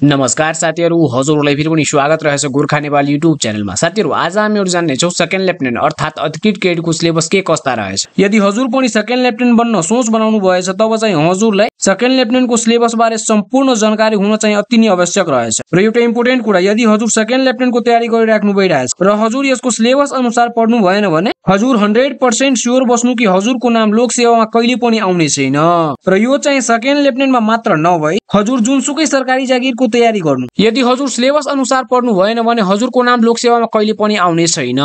नमस्कार साथीहरु, हजुरहरुलाई फेरि पनि स्वागत रहेछ गोर्खा नेपाल युट्युब च्यानलमा। साथीहरु, आज हामीहरु जान्ने छौं सेकेन्ड लेफ्टेनेन्ट अर्थात अधिकृत कैडेटको सिलेबस के कस्ता रहेछ। यदि हजुर पनि सेकेन्ड लेफ्टेनेन्ट बन्न सोच बनाउनु भएछ तब चाहिँ हजुरलाई सेकेन्ड लेफ्टेनेन्टको सिलेबस बारे सम्पूर्ण जानकारी हुन चाहिँ अति नै आवश्यक रहेछ। र एउटा इम्पोर्टेन्ट कुरा, यदि हजुर सेकेन्ड लेफ्टेनेन्टको तयारी गरिराख्नु भइरहेछ र हजुर यसको सिलेबस अनुसार पढ्नु भएन भने हजुर 100% स्योर बस्नु कि हजुरको नाम लोक सेवामा कहिले पनि आउने छैन। र यो चाहिँ सेकेन्ड लेफ्टेनेन्टमा मात्र नभई हजुर जुनसुकै सरकारी जागिरको तयारी गर्नु, यदि हजुर सिलेबस अनुसार पढ्नु भएन भने हजुरको नाम लोक सेवामा कहिले पनि आउने छैन।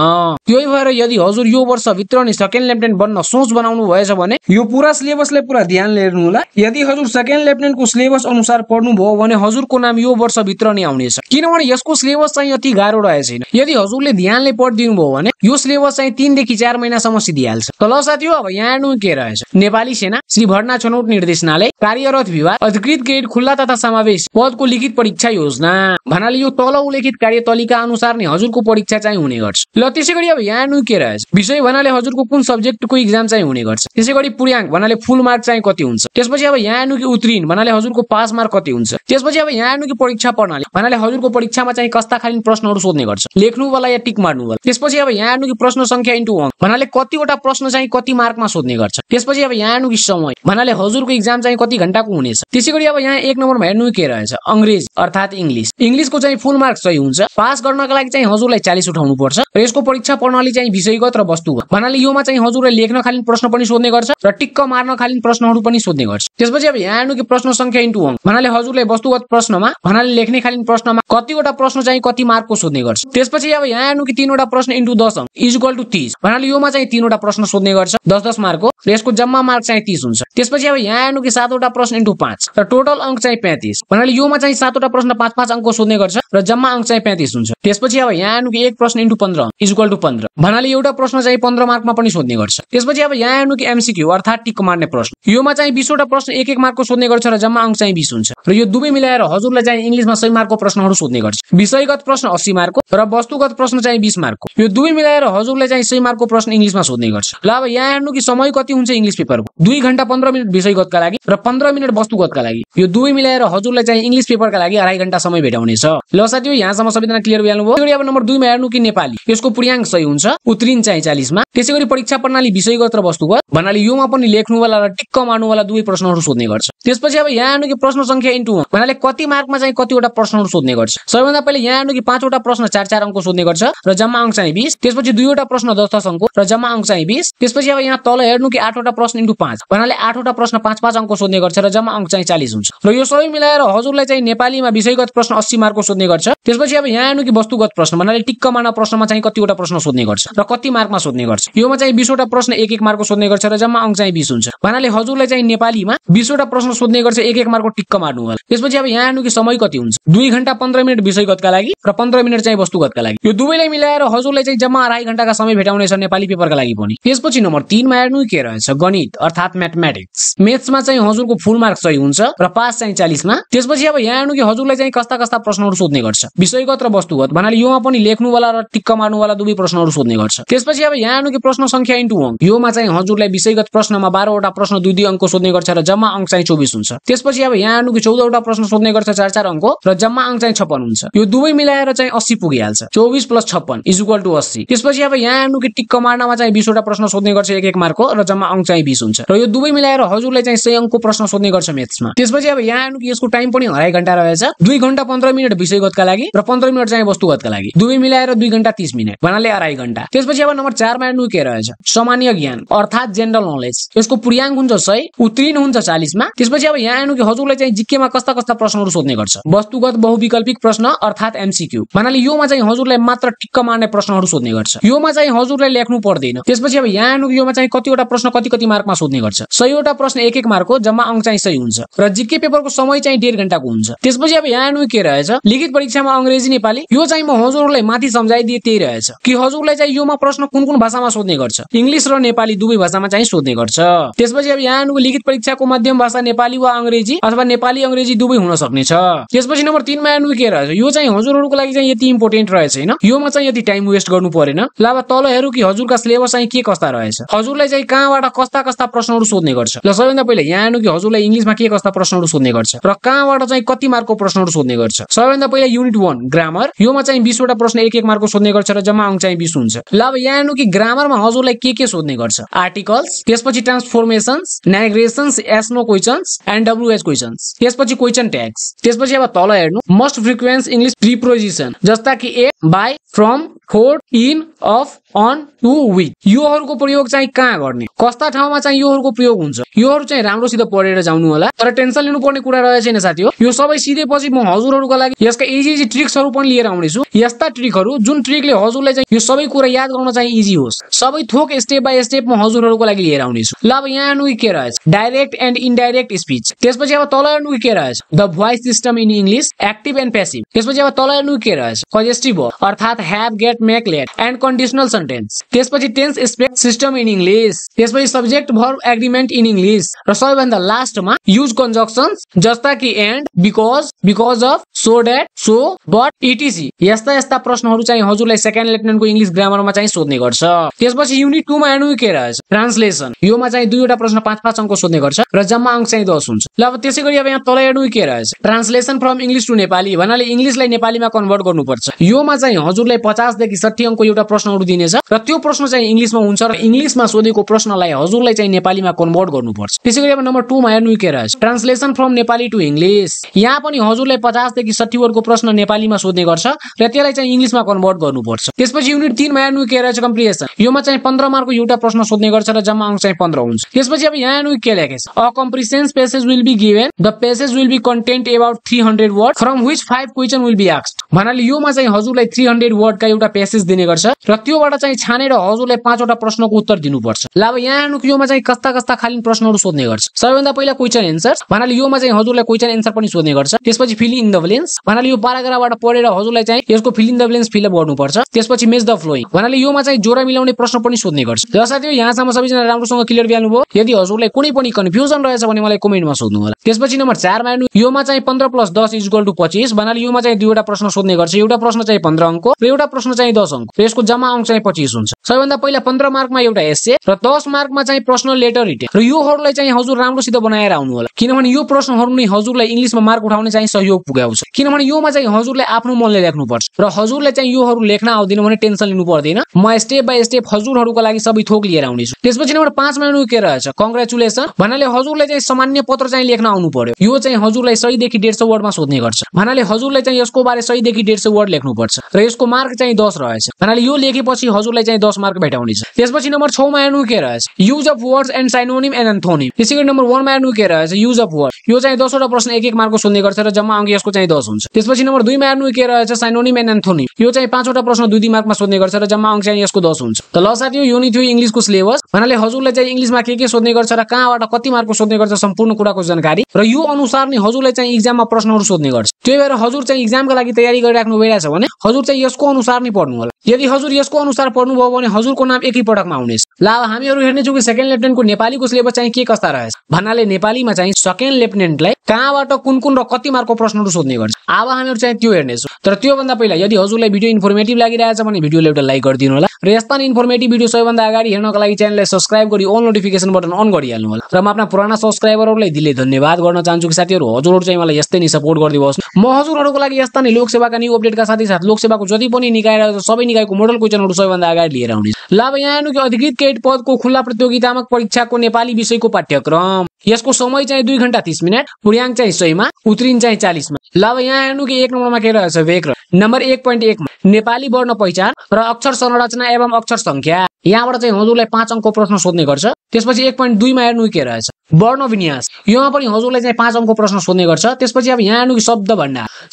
त्यही भएर यदि हजुर यो वर्ष भित्र नै सेकेन्ड लेफ्टेनेन्ट बन्न सोच बनाउनु भएछ भने यो पूरा सिलेबसलाई पूरा ध्यान हेर्नु होला। यदि हजुर सेकेन्ड लेफ्टेनेन्टको सिलेबस अनुसार पढ्नु भयो भने हजुरको नाम यो वर्ष भित्र नै आउनेछ, किनभने यसको सिलेबस चाहिँ अति गाह्रो रहेछ। यदि हजुरले ध्यानले पढिदिनु भयो भने यो सिलेबस चाहिँ 3 देखि 4 महिनासम्म सिधिहाल्छ। त ल साथीहरु, अब यहाँ हेर्नु के रहेछ। नेपाली सेना श्री भटना छनौट निर्देशनालय कार्यरत विभाग अधिकृत कैडेट खुल्ला तथा समावेश पदको लिखित परीक्षा योजना भन्नाले यो तल उल्लेखित कार्यतालिका अनुसार नै हजुरको परीक्षा चाहिँ हुने गर्छ। ल त्यसैगरी अब यहाँ हेर्नु के रहेछ। विषय भन्नाले हजुरको कुन सब्जेक्टको एक्जाम चाहिँ हुने गर्छ। त्यसैगरी पूर्णांक भन्नाले फुल मार्क चाहिँ कति हुन्छ। त्यसपछि अब यहाँ हेर्नु कि उत्तीर्ण भन्नाले हजुरको पास मार्क कति हुन्छ। त्यसपछि अब यहाँ हेर्नु कि परीक्षा प्रणाली भन्नाले हजुरको परीक्षामा चाहिँ कस्ता खाली प्रश्नहरु सोध्ने गर्छ, लेख्नु वाला या टिक मार्नु वाला। त्यसपछि अब यहाँ हेर्नु कि प्रश्न संख्या इन्टु अंक भन्नाले कतिवटा प्रश्न चाहिँ कति मार्कमा सोध्ने गर्छ। त्यसपछि अब यहाँ हेर्नु कि समय भन्नाले हजुरको एक्जाम चाहिँ कति घण्टाको हुनेछ। त्यसैगरी अब यहाँ 1 नम्बरमा हेर्नु के रहेछ। अंग्रेजी अर्थात इंग्लिशको चाहिँ फुल मार्क सही हुन्छ। पास गर्नका लागि चाहिँ हजुरलाई 40 उठाउनु पर्छ। र यसको परीक्षा प्रणाली चाहिँ विषयगत र वस्तुगत भन्नाले योमा चाहिँ हजुरलाई लेख्न खाली प्रश्न पनि सोध्ने गर्छ र टिक्क मार्न खाली प्रश्नहरु पनि सोध्ने गर्छ। त्यसपछि अब यहाँ हेर्नु कि प्रश्न संख्या इन्टु अंक भन्नाले हजुरलाई वस्तुगत प्रश्नमा भन्नाले लेख्ने खाली प्रश्नमा कतिवटा प्रश्न चाहिँ कति मार्कको सोध्ने गर्छ। त्यसपछि अब यहाँ हेर्नु कि 3 वटा प्रश्न इन्टु 10 अंक इक्वल टु 30 भन्नाले योमा चाहिँ 3 वटा प्रश्न सोध्ने गर्छ 10-10 मार्कको र यसको जम्मा मार्क चाहिँ 30 हुन्छ। त्यसपछि अब यहाँ हेर्नु कि 7 वटा प्रश्न इन्टु 5 र टोटल अंक चाहिँ 35 भन्नाले योमा चाहिँ 7 वटा प्रश्न 5-5 अंकको सोध्ने गर्छ र जम्मा अंक चाहिँ 35 हुन्छ। त्यसपछि अब यहाँ हेर्नु कि 1 प्रश्न इन्टु 15 इक्वल टु 15 भन्नाले एउटा प्रश्न चाहिँ 15 मार्कमा पनि सोध्ने गर्छ। त्यसपछि अब यहाँ हेर्नु कि एमसीक्यू अर्थात टिक मार्ने प्रश्न योमा चाहिँ 20 वटा प्रश्न 1-1 मार्कको सोध्ने गर्छ र जम्मा अंक चाहिँ 20 हुन्छ। र यो दुवै मिलाएर हजुरलाई चाहिँ इंग्लिशमा 100 मार्कको प्रश्नहरु सोध्ने गर्छ। विषयगत प्रश्न 80 मार्कको र वस्तुगत प्रश्न चाहिँ 20 मार्कको। यो दुवै मिलाएर हजुरलाई चाहिँ 100 मार्कको प्रश्न इंग्लिशमा सोध्ने गर्छ। ल अब यहाँ हेर्नु कि समय कति हुन्छ इंग्लिश पेपरको 2 घण्टा 15 मिनेट विषयगतका लागि र 15 मिनेट वस्तुगतका लागि। यो दुवै मिलाएर हजुरलाई चाहिँ इंग्लिश पेपरका लागि 2.5 घण्टा समय भेटाउनेछ। ल साथीहरु, यहाँसम्म सबैजना क्लियर भइहाल्नु भयो। अब नम्बर 2 मा हेर्नु कि नेपाली यसको पूर्णांक सही हुन्छ, उत्तीर्ण चाहिँ 40 मा। त्यसैगरी परीक्षा प्रणाली विषयगत र वस्तुगत भन्नाले योमा पनि लेख्नु वाला र टिक्क मार्नु वाला दुवै प्रश्नहरु सोध्ने गर्छ। त्यसपछि अब यहाँ हेर्नु कि प्रश्न संख्या इन्टु अंक भन्नाले कति मार्कमा चाहिँ कतिवटा प्रश्नहरु सोध्ने गर्छ। सबैभन्दा पहिले यहाँ हेर्नु कि 5 वटा प्रश्न 4-4 अंकको सोध्ने गर्छ र जम्मा अंक चाहिँ 20। त्यसपछि 2 वटा प्रश्न 10-10 अंकको र जम्मा अंक चाहिँ 20। त्यसपछि अब यहाँ तल हेर्नु कि 8 वटा प्रश्न इन्टु 5 भन्नाले 8 वटा प्रश्न 5-5 अंकको सोध्ने गर्छ र जम्मा अंक चाहिँ 40 हुन्छ। र यो सबै मिलाएर हजुरलाई चाहिँ नेपालीमा विषयगत प्रश्न 80 मार्कको सोध्ने गर्छ। त्यसपछि अब यहाँ हेर्नु कि वस्तुगत प्रश्न भन्नाले टिक्क मार्न प्रश्नमा चाहिँ कतिवटा प्रश्न सोध्ने गर्छ र कति मार्कमा सोध्ने गर्छ। योमा चाहिँ 20 वटा प्रश्न 1-1 मार्कको सोध्ने गर्छ र जम्मा अंक चाहिँ 20 हुन्छ। भन्नाले हजुरलाई चाहिँ नेपालीमा 20 वटा प्रश्न सोध्ने गर्छ 1-1 मार्कको टिक्क मार्नु होला। त्यसपछि अब यहाँ हेर्नु कि समय कति हुन्छ 2 घण्टा 15 मिनेट विषयगतका लागि र 15 मिनेट चाहिँ वस्तुगतका लागि। यो दुवैलाई मिलाएर हजुरलाई चाहिँ जम्मा 2.5 घण्टाका समय भेटाउनेछ नेपाली पेपरका लागि पनि। त्यसपछि नम्बर 3 मा हेर्नु के रहेछ गणित अर्थात म्याथमेटिक्स। म्याथ्समा चाहिँ हजुरको फुल मार्क सही हुन्छ र पास चाहिँ 40 मा। त्यसपछि अब यहाँ हेर्नु कि हजुरलाई चाहिँ कस्ता प्रश्नहरु सोध्ने गर्छ। विषयगत र वस्तुगत भन्नाले योमा पनि लेख्नु वाला र टिक्क मार्नु वाला दुवै प्रश्नहरु सोध्ने गर्छ। त्यसपछि अब यहाँ हेर्नु कि प्रश्न संख्या इन्टु अंक योमा चाहिँ हजुरलाई विषयगत प्रश्नमा 12 वटा प्रश्न 2-2 अंकको सोध्ने गर्छ र जम्मा अंक चाहिँ 24 हुन्छ। त्यसपछि अब यहाँ हेर्नु कि 14 वटा प्रश्न सोध्ने गर्छ 4-4 अंकको र जम्मा अंक चाहिँ 56 हुन्छ। यो दुवै मिलाएर चाहिँ 80 पुगिहाल्छ। 24 + 56 इक्वल टु 80। त्यसपछि अब यहाँ हेर्नु कि टिक्क मार्नमा चाहिँ 20 वटा प्रश्न सोध्ने गर्छ 1-1 मार्कको र जम्मा अंक चाहिँ 20 हुन्छ। र यो दुवै मिलाएर हजुरलाई चाहिँ 100 अंकको प्रश्न सोध्ने गर्छ म्याथ्समा। त्यसपछि अब यहाँ हेर्नु कि यसको टाइम पनि 2.5 घण्टा रहेछ। 2 घण्टा 15 मिनेट विषयगतका लागि र 15 मिनेट चाहिँ वस्तुगतका लागि। दुवै मिलाएर 2 घण्टा 30 मिनेट भन्नाले 2.5 घण्टा। त्यसपछि अब नम्बर 4 मा हेर्नु के रहेछ सामान्य ज्ञान अर्थात जनरल नलेज। यसको पूर्णांक हुन्छ 100, उत्तीर्ण हुन्छ 40 मा। त्यसपछि अब यहाँ हेर्नु कि हजुरलाई चाहिँ जीकेमा कस्ता प्रश्नहरु सोध्ने गर्छ। वस्तुगत बहुविकल्पिक प्रश्न अर्थात एमसीक्यू भन्नाले योमा चाहिँ हजुरलाई मात्र टिक्क मार्ने प्रश्नहरु सोध्ने गर्छ। योमा चाहिँ हजुरलाई लेख्नु पर्दैन। त्यसपछि अब यहाँ हेर्नु कि योमा चाहिँ कतिवटा प्रश्न कति मार्कमा सोध्ने गर्छ। 100 वटा प्रश्न 1-1 मार्कको जम्मा अंक चाहिँ सही हुन्छ र जीके पेपरको समय चाहिँ 1.5 घण्टाको हुन्छ। त्यसपछि अब यहाँ हेर्नु के रहेछ लिखित परीक्षामा अंग्रेजी नेपाली। यो चाहिँ म हजुरलाई माथि सम्झाइदिए त्यही रहेछ कि हजुरलाई चाहिँ योमा प्रश्न कुन भाषामा सोध्ने गर्छ। इंग्लिश र नेपाली दुवै भाषामा चाहिँ सोध्ने गर्छ। त्यसपछि अब यहाँ हेर्नु लिखित परीक्षाको माध्यम भाषा नेपाली वा अंग्रेजी अथवा नेपाली अंग्रेजी दुवै हुन सक्नेछ। त्यसपछि नम्बर 3 मा हेर्नु के रहेछ यो चाहिँ हजुरहरुको लागि चाहिँ यति इम्पोर्टेन्ट रहेछ हैन योमा चाहिँ यति टाइम वेस्ट गर्नु परेन ल अब तल हेरौँ कि हजुरका सिलेबस चाहिँ के कस्ता रहेछ हजुरलाई चाहिँ कहाँबाट कस्ता कस्ता प्रश्नहरु सोध्ने गर्छ ल सबैभन्दा पहिला यहाँ हेर्नु कि हजुरलाई इंग्लिशमा के कस्ता प्रश्नहरु सोध्ने गर्छ र कहाँबाट चाहिँ कति मार्कको प्रश्नहरु सोध्ने गर्छ सबैभन्दा पहिला युनिट 1 ग्रामर योमा चाहिँ 20 वटा प्रश्न एक एक मार्कको सोध्ने गर्छ र जम्मा अंक चाहिँ 20 हुन्छ ल अब यहाँ हेर्नु कि ग्रामरमा हजुरलाई के सोध्ने गर्छ आर्टिकल्स त्यसपछि transformations negations yes no questions and WH questions त्यसपछि क्वेशन ट्याग्स त्यसपछि अब तल हेर्नु मोस्ट फ्रिक्वेन्ट इंग्लिश प्रिपोजिसन जस्ता कि at by from for in of on to with योहरुको प्रयोग चाहिँ कहाँ गर्ने कस्ता ठाउँमा चाहिँ योहरुको प्रयोग हुन्छ योहरु चाहिँ राम्रोसित पढेर जाउनु होला तर टेन्सन लिनु पर्ने कुरा रहेछ छैन साथी हो यो सबै सिधै पछि म हजुरहरुको लागि यसका इजी ट्रिक्सहरु पनि लिएर आउने छु यस्ता ट्रिकहरु जुन ट्रिकले हजुरलाई चाहिँ यो सबै कुरा याद गर्न चाहिँ इजी होस् सबै थोक स्टेप बाइ स्टेप म हजुरहरुको लागि लिएर आउने छु ल अब यहाँ हेर्नु के रहेछ डाइरेक्ट एन्ड इनडाइरेक्ट स्पीच त्यसपछि अब तल हेर्नु के रहेछ the voice system in English active and passive त्यसपछि अब तल हेर्नु के रहेछ कन्जेस्टिभ अर्थात have get make let and conditional sentence त्यसपछि tense aspect system in English त्यसपछि subject verb agreement in English र सबैभन्दा लास्टमा युज कन्जक्सन्स जस्ता कि and because of so that so but etc यस्ता प्रश्नहरु चाहिँ हजुरलाई सेकेन्ड लेफ्टिनेन्टको इंग्लिश ग्रामरमा चाहिँ सोध्ने गर्छ त्यसपछि युनिट 2 मा हेर्नु के रहेछ ट्रान्सलेसन योमा चाहिँ दुईवटा प्रश्न 5-5 अंकको सोध्ने गर्छ र जम्मा अंक चाहिँ 10 हुन्छ ल अब त्यसैगरी अब यहाँ तल हेर्नु के रहेछ translation from English to Nepali भन्नाले इंग्लिशलाई नेपालीमा कन्भर्ट गर्नुपर्छ योमा चाहिँ हजुरलाई 50 देखि 60 अंकको एउटा प्रश्नहरु दिनेछ र त्यो प्रश्न चाहिँ इंग्लिशमा हुन्छ र इंग्लिशमा सोधेको प्रश्नलाई हजुरलाई चाहिँ नेपालीमा कन्भर्ट गर्नुपर्छ त्यसैगरी अब नम्बर 2 मा हेर्नु के रहेछ translation from Nepali to English यहाँ पनि हजुरलाई 50 देखि 60 वर्गको प्रश्न नेपालीमा सोध्ने गर्छ र त्यसलाई चाहिँ इंग्लिशमा कन्भर्ट गर्नुपर्छ त्यसपछि युनिट 3 मा हेर्नु के रहेछ कम्प्रिहेन्सन योमा चाहिँ 15 मार्कको एउटा प्रश्न सोध्ने गर्छ र जम्मा अंक चाहिँ 15 हुन्छ त्यसपछि अब यहाँ हेर्नु के लेखेछ a comprehension passage will be given the passage will be content about 300 word from which 5 question will be asked भन्नाले योमा चाहिँ हजुरलाई 300 वर्ड का एउटा पैसेज दिने गर्छ र त्योबाट चाहिँ छानेर हजुरलाई 5 वटा प्रश्नको उत्तर दिनुपर्छ ल अब यहाँ हेर्नु योमा चाहिँ कस्ता खाली प्रश्नहरु सोध्ने गर्छ सबैभन्दा पहिला क्वेशन एन्सर्स भन्नाले योमा चाहिँ हजुरलाई क्वेशन एन्सर पनि सोध्ने गर्छ त्यसपछि फिल इन द ब्ल्याङ्क्स भन्नाले यो प्याराग्राफबाट पढेर हजुरलाई चाहिँ यसको fill in the blanks fill up गर्नुपर्छ त्यसपछि मेच द फ्लोइङ भन्नाले योमा चाहिँ जोडा मिलाउने प्रश्न पनि सोध्ने गर्छ ल साथीहरु यहाँसम्म सबैजना राम्रोसँग क्लियर भ्याउनुभयो यदि हजुरलाई कुनै पनि कन्फ्युजन रहेछ भने मलाई कमेन्टमा सोध्नु होला त्यसपछि नम्बर 4 मा हेर्नु योमा चाहिँ 15 + 10 = 25 भन्नाले योमा चाहिँ दुईवटा प्रश्न सोध्ने गर्छ एउटा प्रश्न चाहिँ 15 अंकको र एउटा प्रश्न चाहिँ 10 अंक र यसको जम्मा अंक चाहिँ 25 हुन्छ सबैभन्दा पहिला 15 मार्कमा एउटा एस्से र 10 मार्कमा चाहिँ पर्सनल लेटर रिटन र योहरुलाई चाहिँ हजुर राम्रोसित बनाएर आउनु होला किनभने यो प्रश्नहरु नै हजुरलाई इंग्लिशमा मार्क उठाउने चाहिँ सहयोग पुगाउँछ किनभने योमा चाहिँ हजुरलाई आफ्नो मनले लेख्नु पर्छ र हजुरलाई चाहिँ योहरु लेख्न आउँदैन भने टेन्सन लिनु पर्दैन म स्टेप बाइ स्टेप हजुरहरुको लागि सबै थोक लिएर आउने छु त्यसपछि नम्बर 5 मा हेर्नु के रहेछ कंग्रेचुलेसन भन्नाले हजुरलाई चाहिँ सामान्य पत्र चाहिँ लेख्न आउनु पर्यो यो चाहिँ हजुरलाई 100 देखि 150 वर्डमा सोध्ने गर्छ भन्नाले हजुरलाई चाहिँ यसको बारे 100 देखि 150 वर्ड लेख्नु पर्छ र यसको मार्क चाहिँ 10 रहेछ भन्नाले यो लेखेपछि हजुरलाई चाहिँ 10 मार्क भेटाउने छ त्यसपछि नम्बर 6 मा हेर्नु के रहेछ use of words and synonym and antonym त्यसैगरी नम्बर 1 मा हेर्नु के रहेछ युज अफ वर्ड यो चाहिँ 10 वटा प्रश्न एक एक मार्कको सोध्ने गर्छ र जम्मा अंक यसको चाहिँ 10 हुन्छ त्यसपछि नम्बर 2 मा हेर्नु के रहेछ साइनोनिम एन्ड एन्थोनिम यो चाहिँ 5 वटा प्रश्न 2 मार्कमा सोध्ने गर्छ र जम्मा अंक चाहिँ यसको 10 हुन्छ त ल साथीहरु यो नि थियो इंग्लिशको सिलेबस भन्नाले हजुरलाई चाहिँ इंग्लिशमा के सोध्ने गर्छ र कहाँबाट कति मार्कको सोध्ने गर्छ सम्पूर्ण कुराको जानकारी र यो अनुसार नै हजुरलाई चाहिँ एक्जाममा प्रश्नहरु सोध्ने गर्छ त्यही भएर हजुर चाहिँ एक्जामका लागि तयारी गरिराख्नु भइरहेछ भने हजुर चाहिँ यसको अनुसार नै पढ्नु होला यदि हजुर यसको अनुसार पढ्नु भयो भने हजुरको नाम एकै पटकमा आउनेछ ल अब हामीहरु हेर्ने छौं कि सेकेन्ड लेफ्टिनेन्टको नेपालीको सिलेबस चाहिँ के कस्ता रहेछ भन्नाले नेपालीमा चाहिँ सेकेन्ड लेफ्टिनेन्टलाई कहाँबाट कुन र कति मार्कको प्रश्नहरु सोध्ने गर्छ अब हामीहरु चाहिँ त्यो हेर्ने छौं तर त्यो भन्दा पहिला यदि हजुरलाई भिडियो इन्फर्मेटिभ लागिरहेछ भने भिडियोले एउटा लाइक गरिदिनु होला र यस्ता नै इन्फर्मेटिभ भिडियो सबैभन्दा अगाडि हेर्नका लागि च्यानललाई सब्स्क्राइब गरी अल नोटिफिकेसन बटन अन गरिहाल्नु होला र म आफ्ना पुराना सब्स्क्राइबरहरुलाई दिलले धन्यवाद गर्न चाहन्छु कि साथीहरु हजुरहरु चाहिँ मलाई यस्तै नै सपोर्ट गर्दै बस्नु म हजुरहरुको लागि यस्ता नै लोकसेवाका न्यू अपडेटका साथ लोकसेवाको जति पनि निकाय र सबै निकायको मोडल क्वेशनहरु सबैभन्दा अगाडि लिएर आउने ल अब यहाँ हेर्नु कि अधिकृत कैड पदको खुल्ला प्रतियोगितात्मक परीक्षाको नेपाली विषयको पाठ्यक्रम यसको समय चाहिँ 2 घण्टा 30 मिनेट पूर्णांक चाहिँ 100 मा उत्तीर्ण चाहिँ 40 मा ल अब यहाँ हेर्नु कि 1 नम्बरमा के रहेछ व्याकरण नम्बर 1.1 मा नेपाली वर्ण पहिचान र अक्षर संरचना एवं अक्षर संख्या यहाँबाट चाहिँ हजुरलाई 5 अंकको प्रश्न सोध्ने गर्छ त्यसपछि 1.2 मा हेर्नु के रहेछ वर्ण विन्यास यहाँ पनि हजुरलाई चाहिँ 5 अंकको प्रश्न सोध्ने गर्छ त्यसपछि अब यहाँ हेर्नु कि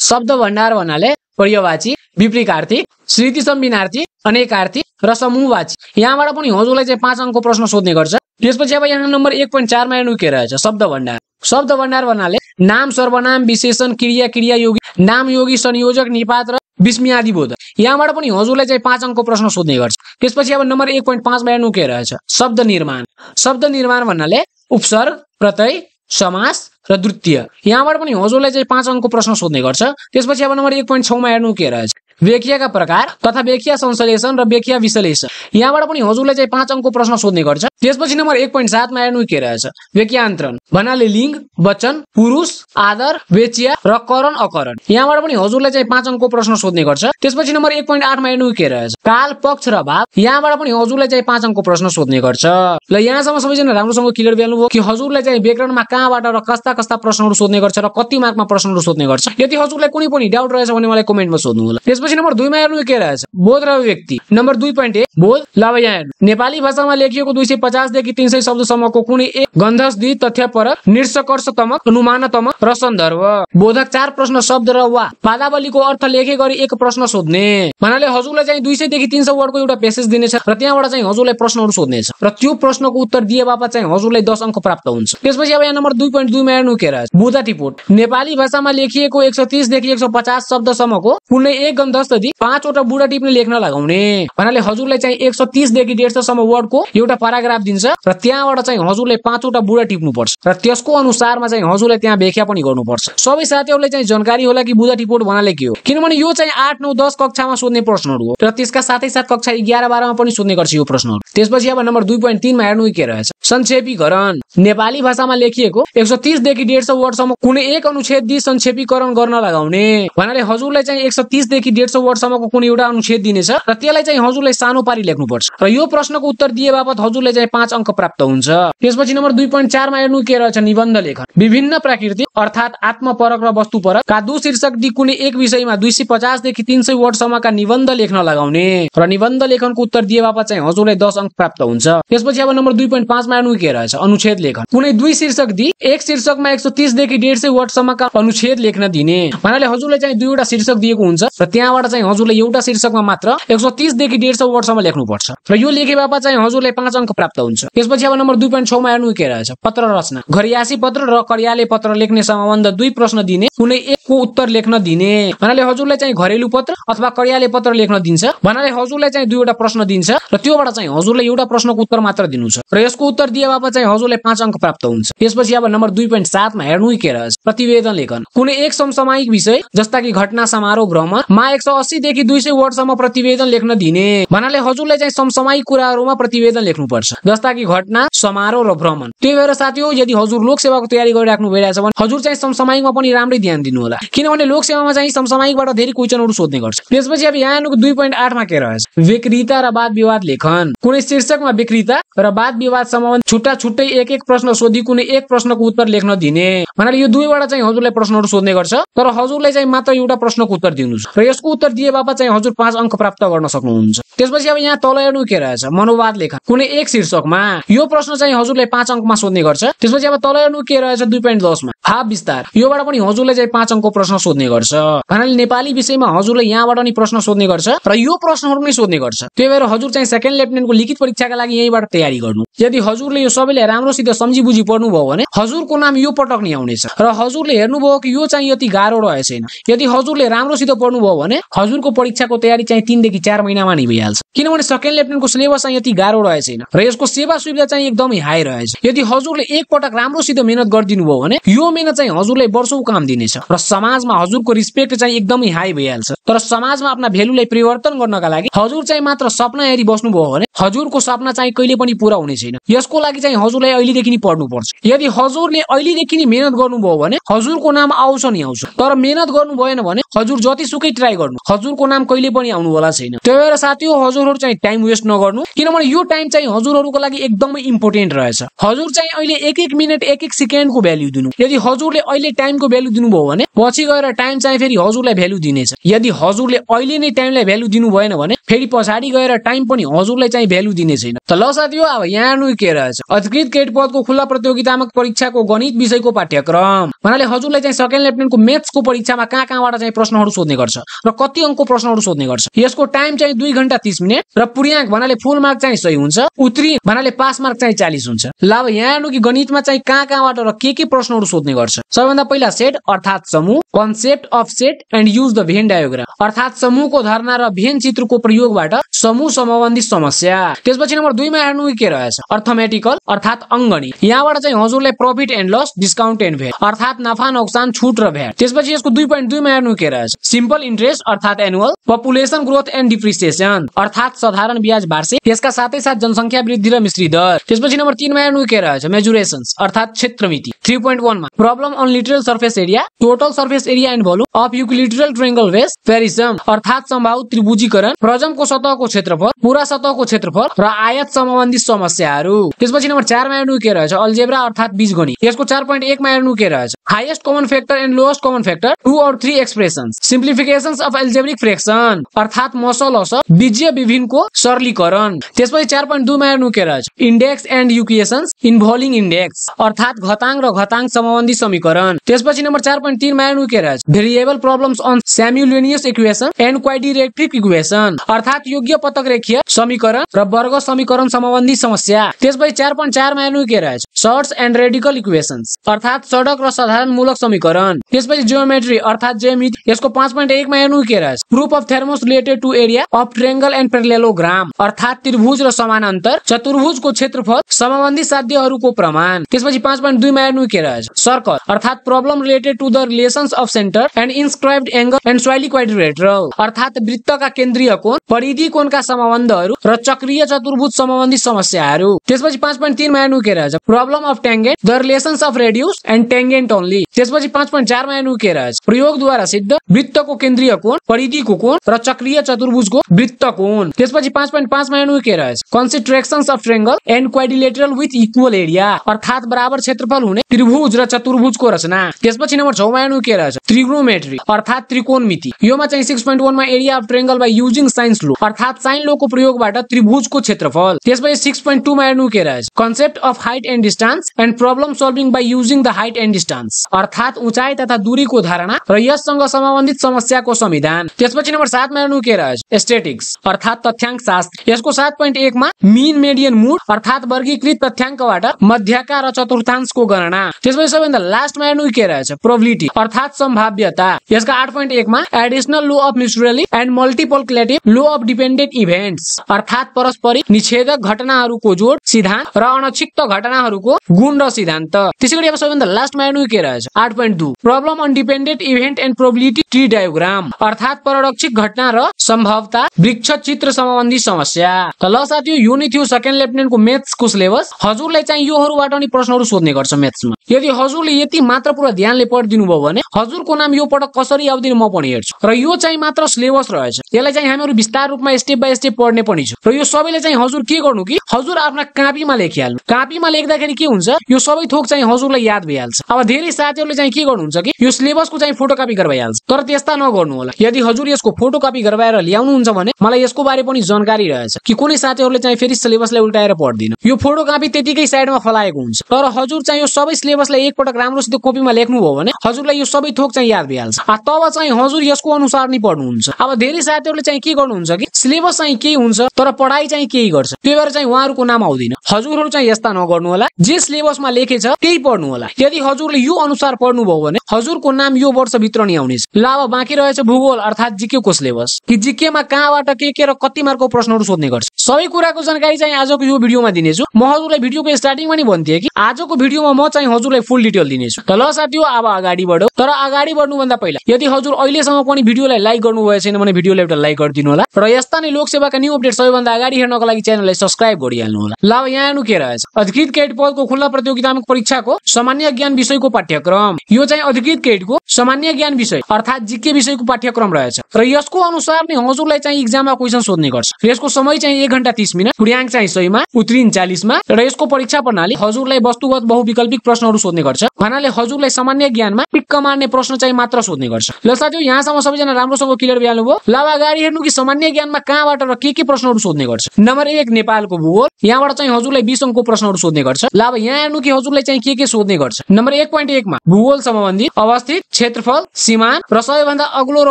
शब्द भण्डार भन्नाले पर्यायवाची विपरीतार्थी श्रुति सम्बिनार्थी अनेकार्थी र समूहवाची यहाँबाट पनि हजुरलाई चाहिँ 5 अंकको प्रश्न सोध्ने गर्छ त्यसपछि अब यहाँ नम्बर 1.4 मा हेर्नु के रहेछ शब्द भण्डार भन्नाले नाम सर्वनाम विशेषण क्रिया योगी नाम योगी संयोजक निपात र विस्मयादि बोध यहाँबाट पनि हजुरलाई चाहिँ 5 अंकको प्रश्न सोध्ने गर्छ त्यसपछि अब नम्बर 1.5 मा हेर्नु के रहेछ शब्द निर्माण भन्नाले उपसर्ग प्रत्यय समास र द्वितीय। यहाँबाट पनि हजुरलाई चाहिँ 5 अङ्कको प्रश्न सोध्ने गर्छ। त्यसपछि अब नम्बर 1.6 मा हेर्नु के रहेछ, व्याख्याका प्रकार तथा व्याख्या संश्लेषण र व्याख्या विश्लेषण। यहाँबाट पनि हजुरलाई चाहिँ 5 अङ्कको प्रश्न सोध्ने गर्छ। त्यसपछि नम्बर 1.7 मा हेर्नु के रहेछ, व्याख्यान्तरण भन्नाले लिङ्ग, वचन, पुरुष, आदर, वेचिया र करण अकरण। यहाँबाट पनि हजुरलाई चाहिँ 5 अङ्कको प्रश्न सोध्ने गर्छ। त्यसपछि नम्बर 1.8 मा हेर्नु के रहेछ, काल, पक्ष र भाव। यहाँबाट पनि हजुरलाई चाहिँ 5 अङ्कको प्रश्न सोध्ने गर्छ। ल यहाँसम्म सबैजना राम्रोसँग क्लियर गर्नुभयो कि हजुरलाई चाहिँ व्याकरणमा कहाँबाट र कस्ता कस्ता प्रश्नहरू सोध्ने गर्छ र कति मार्कमा प्रश्नहरू सोध्ने गर्छ। यदि हजुरलाई कुनै पनि डाउट रहेछ भने मलाई कमेन्टमा सोध्नु होला। त्यसपछि नम्बर 2 मा हेर्नु के रहेछ, बोध र व्यक्ति। नम्बर 2.1 बोध। ल अब यहाँ हेर्नु, नेपाली भाषामा लेखिएको 250 देखि 300 शब्दसम्मको कुनै एक गन्धस्दी तथ्यपरक निष्कर्षतमक अनुमानतमक र सन्दर्भ बोधक 4 प्रश्न शब्द र वा पदावलीको अर्थ लेखे गरी एक प्रश्न सोध्ने। भन्नाले हजुरलाई चाहिँ 200 देखि 300 वर्डको एउटा पेसेज दिनेछ र त्यहाँबाट चाहिँ हजुरलाई प्रश्नहरू सोध्नेछ र त्यो प्रश्नको उत्तर दिए बापत चाहिँ हजुरलाई 10 अङ्क प्राप्त हुन्छ। त्यसपछि अब यहाँ नम्बर 2.2 मा हेर्नु के रहेछ, बुझा टिपोट। नेपाली भाषामा लेखिएको 130 देखि 150 शब्दसम्मको कुनै एक गन्धस्दी 5 वटा बुढा टिप्ने लेख्न लगाउने। भन्नाले हजुरलाई चाहिँ 130 देखि 150 सम्म वर्डको एउटा प्याराग्राफ दिन्छ र त्यहाँबाट चाहिँ हजुरले 5 वटा बुढा टिप्नु पर्छ र त्यसको अनुसारमा चाहिँ हजुरले त्यहाँ व्याख्या पनि गर्नुपर्छ। सबै साथीहरूलाई चाहिँ जानकारी होला कि बुझा टिपोट भन्नाले के हो, किनभने यो चाहिँ 8, 9, 10 कक्षामा सोध्ने प्रश्नहरू हो र त्यसका साथै साथ कक्षा 11, 12 मा पनि सोध्ने गर्छ यो प्रश्नहरू। त्यसपछि अब नम्बर 2.3 मा हेर्नु के रहेछ, संक्षेपीकरण। नेपाली भाषामा लेखिएको 130 देखि 150 वर्डसम्म कुनै एक अनुच्छेद दिई संक्षेपीकरण गर्न लगाउने। भन्नाले हजुरलाई चाहिँ 130 देखि 150 वर्डसम्मको कुनै एउटा अनुच्छेद दिनेछ र त्यसलाई चाहिँ हजुरलाई सानो पारी लेख्नुपर्छ र यो प्रश्नको उत्तर दिए बापत हजुरलाई चाहिँ 5 अङ्क प्राप्त हुन्छ। त्यसपछि नम्बर 2.4 मा हेर्नु के रहेछ, निबन्ध लेखन। विभिन्न प्राकृतिक अर्थात् आत्मपरक र वस्तुपरक का 2 शीर्षक दिई कुनै एक विषयमा 250 देखि 300 वर्डसम्मका निबन्ध लेख्न लगाउने र निबन्ध लेखनको उत्तर दिए बापत चाहिँ हजुरलाई 10 अङ्क प्राप्त हुन्छ। त्यसपछि अब नम्बर 2.5 मा हेर्नु के रहेछ, अनुच्छेद लेखन। कुनै 2 शीर्षक दिई एक शीर्षकमा 130 देखि 150 वर्डसम्मका अनुच्छेद लेख्न दिने। भन्नाले हजुरलाई चाहिँ 2 वटा शीर्षक दिएको हुन्छ र त्यहाँबाट चाहिँ हजुरले एउटा शीर्षकमा मात्र 130 देखि 150 वर्डसम्म लेख्नुपर्छ र यो लेखे बापत चाहिँ हजुरलाई 5 अङ्क प्राप्त हुन्छ। त्यसपछि अब नम्बर 2.6 मा हेर्नु के रहेछ, पत्र रचना। घरियासी पत्र र कार्यालय पत्र लेख्ने सम्बन्ध 2 प्रश्न दिने, कुनै एकको उत्तर लेख्न दिने। भन्नाले हजुरलाई चाहिँ घरेलु पत्र अथवा कार्यालय पत्र लेख्न दिन्छ। भन्नाले हजुरलाई चाहिँ 2 वटा प्रश्न दिन्छ र त्योबाट चाहिँ हजुरले एउटा प्रश्नको उत्तर मात्र दिनु छ र यसको उत्तर दिए बापत चाहिँ हजुरलाई 5 अङ्क प्राप्त हुन्छ। त्यसपछि अब नम्बर 2.7 मा हेर्नु के रहेछ, प्रतिवेदन लेखन। कुनै एक समसामयिक विषय जस्ता कि घटना, समारोह, भ्रमण मा 180 देखि 200 वर्डसम्म प्रतिवेदन लेख्न दिने। भन्नाले हजुरलाई चाहिँ समसामयिक कुराहरूमा प्रतिवेदन लेख्नुपर्छ जस्ता कि घटना, समारोह र भ्रमण। त्यही भएर साथी हो, यदि हजुर लोकसेवाको तयारी गरिराख्नु भइरहेछ भने हजुर चाहिँ समसामयिकमा पनि राम्रै ध्यान दिनु होला, किनभने लोकसेवामा चाहिँ समसामयिकबाट धेरै क्वेशनहरू सोध्ने गर्छ। त्यसपछि अब यहाँ 2.8 मा के रहेछ, विक्रेता र वाद विवाद लेखन। कुनै शीर्षकमा विक्रेता र वाद विवाद सम्बन्धी छुट्टा छुट्टै एक एक प्रश्न सोधी कुनै एक प्रश्नको उत्तर लेख्न दिने। भन्नाले यो 2 वटा चाहिँ हजुरलाई प्रश्नहरू सोध्ने गर्छ तर हजुरलाई चाहिँ मात्र एउटा प्रश्नको उत्तर दिनु छ र यसको उत्तर दिए बापत चाहिँ हजुर 5 अङ्क प्राप्त गर्न सक्नुहुन्छ। त्यसपछि अब यहाँ तल हेर्नु के रहेछ, मनोवाद लेखन। कुनै एक शीर्षकमा यो प्रश्न चाहिँ हजुरलाई 5 अङ्कमा सोध्ने गर्छ। त्यसपछि अब तल हेर्नु के रहेछ, 2.10 मा भाव विस्तार। योबाट पनि हजुरलाई चाहिँ 5 अङ्कको प्रश्न सोध्ने गर्छ। भन्नाले नेपाली विषयमा हजुरलाई यहाँबाट नि प्रश्न सोध्ने गर्छ र यो प्रश्नहरू नै सोध्ने गर्छ। त्यही भएर हजुर चाहिँ सेकेन्ड लेफ्टिनेन्टको लिखित परीक्षाका लागि यहीँबाट तयारी गर्नु। यदि हजुरले यो सबैले राम्रोसित सम्झी बुझी पढ्नुभयो भने हजुरको नाम यो पटक नि आउनेछ र हजुरले हेर्नुभयो कि यो चाहिँ यति गाह्रो रहेछैन। यदि हजुरले राम्रोसित पढ्नुभयो भने हजुरको परीक्षाको तयारी चाहिँ 3 देखि 4 महिनामा नै भइहाल्छ, किनभने सेकेन्ड लेफ्टिनेन्टको सिलेबस चाहिँ यति गाह्रो रहेछैन र यसको सेवा सुविधा चाहिँ एकदमै हाई रहेछ। यदि हजुरले एक पटक राम्रोसित मेहनत गरिदिनु भयो भने यो मेहनत चाहिँ हजुरलाई वर्षौं काम दिनेछ र समाजमा हजुरको रिस्पेक्ट चाहिँ एकदमै हाई भइहाल्छ। तर समाजमा आफ्ना भ्यालुलाई परिवर्तन गर्नका लागि हजुर चाहिँ मात्र सपना हेरी बस्नुभयो भने हजुरको सपना चाहिँ कहिले पनि पूरा हुने छैन। यसको लागि चाहिँ हजुरलाई अहिलेदेखि नै पढ्नुपर्छ। यदि हजुरले अहिलेदेखि नै मेहनत गर्नुभयो भने हजुरको नाम आउँछ नि आउँछ, तर मेहनत गर्नु भएन भने हजुर जतिसुकै ट्राई गर्नु हजुरको नाम कहिले पनि आउनु होला छैन। त्यही भएर साथीहो, हजुरहरू चाहिँ टाइम वेस्ट नगर्नु, किनभने यो टाइम चाहिँ हजुरहरूको लागि एकदमै इम्पोर्टेन्ट रहेछ। हजुर चाहिँ अहिले एक एक मिनट एक एक सेकेन्डको भ्यालु दिनु। यदि हजुरले अहिले टाइमको भ्यालु दिनुभयो भने पछि गएर टाइम चाहिँ फेरि हजुरलाई भ्यालु दिनेछ। यदि हजुरले अहिले नै टाइमलाई भ्यालु दिनु भएन भने फेरि पछाडि गएर टाइम पनि हजुरलाई चाहिँ भ्यालु दिने छैन। त ल साथीहो, अब यहाँ हेर्नु के रहेछ, अधिकृत कैडेट पदको खुल्ला प्रतियोगितात्मक परीक्षाको गणित विषयको पाठ्यक्रम। भन्नाले हजुरलाई चाहिँ सेकेन्ड लेफ्टिनेन्टको म्याथ्सको परीक्षामा कहाँबाट चाहिँ प्रश्नहरू सोध्ने गर्छ र कति अङ्कको प्रश्नहरू सोध्ने गर्छ। यसको टाइम चाहिँ 2 घण्टा 30 मिनेट र पूर्णाङ्क भन्नाले फुल मार्क चाहिँ 100 हुन्छ, उत्तीर्ण भन्नाले पास मार्क चाहिँ 40 हुन्छ। ल अब यहाँ हेर्नु कि गणितमा चाहिँ कहाँबाट र के प्रश्नहरू सोध्ने गर्छ। सबैभन्दा पहिला सेट अर्थात् समूह, concept of set and use the Venn diagram अर्थात् समूहको धारणा र भेन चित्रको प्रयोगबाट समूह सम्बन्धी समस्या। त्यसपछि नम्बर 2 मा हेर्नु के रहेछ अर्थमेटिकल अर्थात अंगणी। यहाँबाट चाहिँ हजुरलाई profit and loss, discount and VAT अर्थात नाफा नोक्सान, छुट र भ्याट। त्यसपछि यसको 2.2 मा हेर्नु के रहेछ सिम्पल इन्ट्रेस्ट अर्थात annual, population growth and depreciation अर्थात साधारण ब्याज वार्षिक, यसका साथै साथ जनसंख्या वृद्धि र मिश्रित दर। त्यसपछि नम्बर 3 मा हेर्नु के रहेछ मेजुरेशन्स अर्थात क्षेत्रमिति। 3.1 मा problem on lateral surface area, total surface area and volume of equilateral triangle base prism अर्थात सम्भावित त्रिभुजीकरण, प्रजमको सतहको क्षेत्रफल, पूरा सतहको क्षेत्रफल र आयत सम्बन्धी समस्याहरू। त्यसपछि नम्बर 4 मा हेर्नु के रहेछ अल्जेब्रा अर्थात बीजगणित। यसको 4.1 मा हेर्नु के रहेछ highest common factor and lowest common factor 2 और 3 expressions, simplifications of algebraic fraction अर्थात मसल बीजीय विभिन्नको सरलीकरण। त्यसपछि 4.2 मा हेर्नु के रहेछ index and equations involving index अर्थात घातांक र घातांक सम्बन्धी समीकरण। त्यसपछि नम्बर 4.3 मा हेर्नु के रहेछ variable problems on simultaneous equation and quadratic equation अर्थात योग्य पतक रेखीय समीकरण र वर्ग समीकरण सम्बन्धी समस्या। त्यसपछि 4.4 मा हेर्नु के रहेछ सर्ट्स एन्ड रेडिकल इक्वेशन्स अर्थात सडक र साधारण मूलक समीकरण। त्यसपछि जियोमेट्री अर्थात ज्यामिति। यसको 5.1 मा हेर्नु के रहेछ proof of theorems related to area of triangle and parallelogram अर्थात त्रिभुज र समानान्तर चतुर्भुजको क्षेत्रफल सम्बन्धी साध्यहरूको प्रमाण। त्यसपछि 5.2 मा हेर्नु के रहेछ सर्कल अर्थात problem related to the relations of centre and inscribed angle and slightly quadrilateral अर्थात वृत्तका केन्द्रीय कोण, परिधि कोणका सम्बन्धहरू र चक्रीय चतुर्भुज सम्बन्धी समस्याहरू। त्यसपछि 5.3 मा हेर्नु के रहेछ problem of tangent the relations of radius and tangent only. त्यसपछि 5.4 मा हेर्नु के रहेछ प्रयोगद्वारा सिद्ध वृत्तको केन्द्रीय कोण, परिधिको कोण र चक्रीय चतुर्भुजको वृत्त कोण। त्यसपछि 5.5 मा हेर्नु के रहेछ considerations of triangle and quadrilateral with equal area अर्थात बराबर क्षेत्रफल हुने त्रिभुज र चतुर्भुजको रचना। त्यसपछि नम्बर 6 मा हेर्नु के रहेछ ट्रिग्नोमेट्री अर्थात त्रिकोणमिति। योमा चाहिँ 6.1 मा area of triangle by using sines law अर्थात साइन लो को प्रयोगबाट त्रिभुजको क्षेत्रफल। त्यसपछि 6.2 मा हेर्नु के रहेछ concept of height and distance and problem solving by using the height and distance अर्थात उचाइ तथा दूरीको धारणा र यससँग सम्बन्धित समस्याको संविधान। त्यसपछि नम्बर 7 मा हेर्नु के रहेछ स्ट्याटिस्टिक्स अर्थात तथ्याङ्क शास्त्र। यसको 7.1 मा मीन मेडियन मोड अर्थात वर्गीकृत तथ्याङ्कबाट मध्यका र चतुर्थांशको गणना। त्यसपछि सबैभन्दा लास्ट मा हेर्नु के रहेछ प्रोबेबिलिटी अर्थात सम्भाव्यता। यसका 8.1 मा additional law of mutually and multiplicative law of dependent events अर्थात परस्परिक निषेधक घटनाहरूको जोड सिद्धान्त र अनक्षिप्त घटनाहरूको गुण र सिद्धान्त। त्यसैगरी अब सबैभन्दा लास्टमा हेर्नु के रहेछ 8.2 problem on dependent event and probability tree diagram अर्थात परडक्षिक घटना र सम्भाव्यता वृक्ष चित्र सम्बन्धी समस्या। त ल साथीहरु यो नै थियो सेकेन्ड लेफ्टिनेन्टको म्याथ्सको सिलेबस। हजुरलाई चाहिँ योहरुबाट नि प्रश्नहरु सोध्ने गर्छ म्याथ्समा। यदि हजुरले यति मात्र पुरा ध्यानले पढिदिनु भयो भने हजुरको नाम यो पटक कसरी आउँदैन म पनि हेर्छु। र यो चाहिँ मात्र सिलेबस रहेछ। यसलाई चाहिँ हामीहरु विस्तार रूपमा स्टेप बाइ स्टेप पढ्ने पनि छ। र यो सबैले चाहिँ हजुर के गर्नु कि हजुर आफ्ना कापीमा लेखिहाल्नु। कापीमा लेख्दाखेरि के हुन्छ यो सबै थोक चाहिँ हजुरलाई याद भइहाल्छ। अब धेरै साथीहरुले चाहिँ के गर्नुहुन्छ कि यो सिलेबसको चाहिँ फोटोकपी गराइहाल्छ। तर त्यस्ता नगर्नु होला। यदि हजुर यसको फोटोकपी गराएर ल्याउनुहुन्छ भने मलाई यसको बारे पनि जानकारी रहेछ कि कुनै साथीहरुले चाहिँ फेरि सिलेबसलाई उल्टाएर पढ्दिन। यो फोटोकपी त्यतिकै साइडमा फलाएको हुन्छ। तर हजुर चाहिँ यो सबै सिलेबसलाई एकपटक राम्रोसित कपीमा लेख्नु भयो भने हजुरलाई यो सबै थोक चाहिँ याद भइहाल्छ। तब चाहिँ हजुर यसको अनुसार नै पढ्नुहुन्छ। अब धेरै साथीहरुले चाहिँ के गर्नुहुन्छ कि सिलेबस चाहिँ केही हुन्छ तर पढाइ चाहिँ केही गर्छ। त्यही भएर चाहिँ उहाँहरुको नाम आउँदैन। हजुरहरु चाहिँ यस्ता नगर्नु होला। जे सिलेबसमा लेखेछ त्यही पढ्नु होला। यदि हजुरले यो अनुसार पढ्नु भयो भने हजुरको नाम यो वर्ष भित्र नै आउनेछ। ल अब बाँकी रहेछ भूगोल अर्थात जीके को सिलेबस। कि जीके मा कहाँबाट के र कति मार्कको प्रश्नहरु सोध्ने गर्छ। सबै कुराको जानकारी चाहिँ आजको यो भिडियोमा दिनेछु। म हजुरलाई भिडियोको स्टार्टिङमा नि भन्थे कि आजको भिडियोमा म चाहिँ हजुरलाई फुल डिटेल दिनेछु। त ल साथीहरु अब अगाडि बढौ। तर अगाडि बढ्नु भन्दा पहिला यदि हजुर अहिलेसम्म पनि भिडियोलाई लाइक गर्नु भएको छैन भने भिडियोलाई एउटा लाइक गरिदिनु होला। र यस्ता नै लोकसेवाका न्यू अपडेट सबैभन्दा अगाडि हेर्नको लागि च्यानललाई सब्स्क्राइब गरिहाल्नु होला। ल अब यहाँ हेर्नु के रहेछ अधिकृत कैडेट पदको खुल्ला प्रतियोगितात्मक परीक्षाको सामान्य ज्ञान विषयको पाठ्यक्रम। यो चाहिँ अधिकृत कैडेटको सामान्य ज्ञान विषय अर्थात जीके विषयको पाठ्यक्रम रहेछ। र यसको अनुसार नै हजुरलाई चाहिँ एक्जाममा क्वेशन सोध्ने गर्छ। र यसको समय चाहिँ 1 घण्टा 30 मिनेट, पूर्णांक चाहिँ 100 मा, उत्तीर्ण 40 मा। र यसको परीक्षा प्रणाली हजुरलाई वस्तुगत बहुविकल्पिक प्रश्नहरु सोध्ने गर्छ। भन्नाले हजुरलाई सामान्य ज्ञानमा टिक्क मार्ने प्रश्न चाहिँ मात्र सोध्ने गर्छ। ल साथीहरु यहाँसम्म सबैजना राम्रोसँग क्लियर भइहाल्नु भयो। ल अगाडि हेर्नु कि सामान्य ज्ञानमा कहाँबाट र के प्रश्नहरु सोध्ने गर्छ। नम्बर 1 नेपालको भूगोल। यहाँबाट चाहिँ हजुरलाई 20 अंकको प्रश्नहरु सोध्ने गर्छ। ल अब यहाँ हेर्नु कि हजुरलाई चाहिँ के सोध्ने गर्छ। नम्बर 1.1 मा भूगोल सम्बन्धी अवस्थित क्षेत्रफल, सीमाना र सबैभन्दा अग्लो र